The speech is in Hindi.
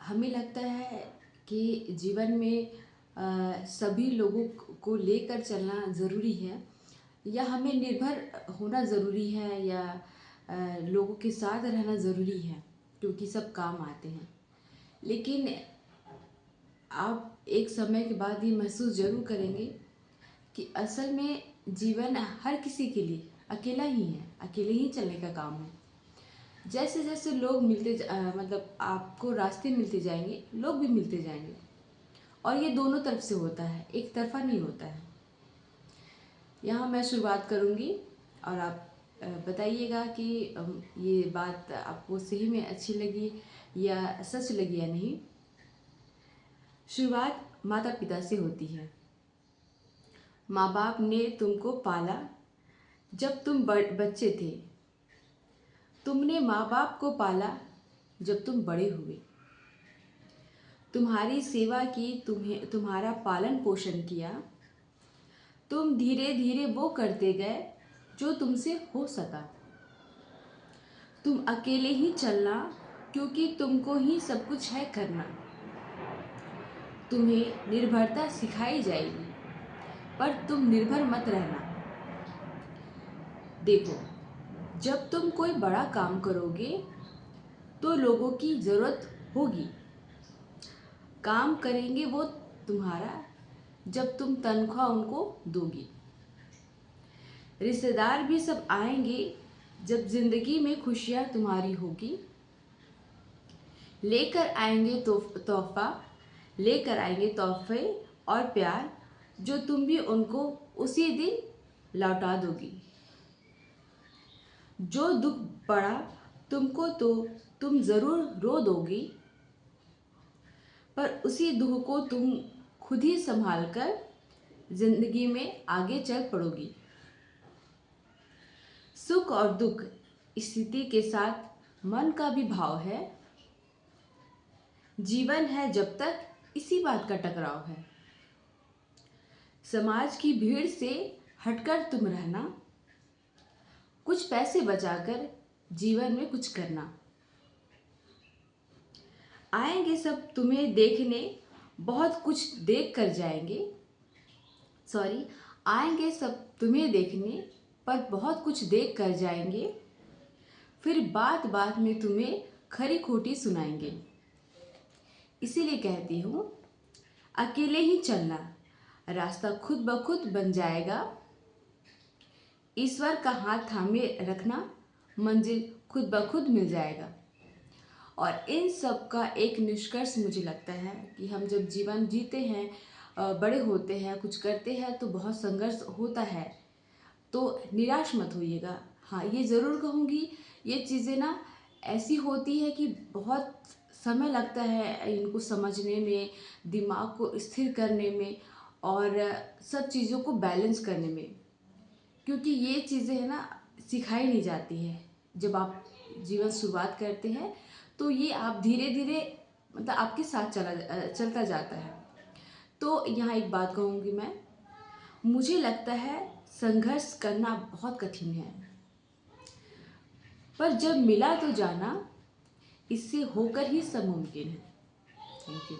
हमें लगता है कि जीवन में सभी लोगों को लेकर चलना ज़रूरी है या हमें निर्भर होना ज़रूरी है या लोगों के साथ रहना ज़रूरी है क्योंकि सब काम आते हैं। लेकिन आप एक समय के बाद ये महसूस ज़रूर करेंगे कि असल में जीवन हर किसी के लिए अकेला ही है, अकेले ही चलने का काम है। जैसे जैसे लोग मतलब आपको रास्ते मिलते जाएंगे, लोग भी मिलते जाएंगे और ये दोनों तरफ से होता है, एक तरफा नहीं होता है। यहाँ मैं शुरुआत करूँगी और आप बताइएगा कि ये बात आपको सही में अच्छी लगी या सच लगी या नहीं। शुरुआत माता पिता से होती है। माँ बाप ने तुमको पाला जब तुम बच्चे थे। तुमने माँ बाप को पाला जब तुम बड़े हुए। तुम्हारी सेवा की, तुम्हारा पालन पोषण किया। तुम धीरे धीरे वो करते गए जो तुमसे हो सका। तुम अकेले ही चलना क्योंकि तुमको ही सब कुछ है करना। तुम्हें निर्भरता सिखाई जाएगी पर तुम निर्भर मत रहना। देखो, जब तुम कोई बड़ा काम करोगे तो लोगों की ज़रूरत होगी। काम करेंगे वो तुम्हारा जब तुम तनख्वाह उनको दोगी। रिश्तेदार भी सब आएंगे जब जिंदगी में खुशियाँ तुम्हारी होगी। लेकर आएंगे तोहफा, लेकर आएंगे तोहफे और प्यार जो तुम भी उनको उसी दिन लौटा दोगी। जो दुख पड़ा तुमको तो तुम ज़रूर रो दोगी, पर उसी दुख को तुम खुद ही संभाल कर जिंदगी में आगे चल पड़ोगी। सुख और दुख स्थिति के साथ मन का भी भाव है। जीवन है जब तक इसी बात का टकराव है। समाज की भीड़ से हटकर तुम रहना। कुछ पैसे बचाकर जीवन में कुछ करना। आएंगे सब तुम्हें देखने, बहुत कुछ देख कर जाएंगे। आएंगे सब तुम्हें देखने पर बहुत कुछ देख कर जाएंगे। फिर बात बात में तुम्हें खरी खोटी सुनाएंगे। इसीलिए कहती हूँ, अकेले ही चलना, रास्ता खुद ब खुद बन जाएगा। ईश्वर का हाथ थामे रखना, मंजिल खुद ब खुद मिल जाएगा। और इन सब का एक निष्कर्ष मुझे लगता है कि हम जब जीवन जीते हैं, बड़े होते हैं, कुछ करते हैं तो बहुत संघर्ष होता है। तो निराश मत होइएगा। हाँ, ये ज़रूर कहूँगी, ये चीज़ें ना ऐसी होती है कि बहुत समय लगता है इनको समझने में, दिमाग को स्थिर करने में और सब चीज़ों को बैलेंस करने में, क्योंकि ये चीज़ें है ना सिखाई नहीं जाती है। जब आप जीवन शुरुआत करते हैं तो ये आप धीरे धीरे मतलब आपके साथ चलता जाता है। तो यहाँ एक बात कहूँगी मैं, मुझे लगता है संघर्ष करना बहुत कठिन है, पर जब मिला तो जाना, इससे होकर ही सब मुमकिन है। Thank you.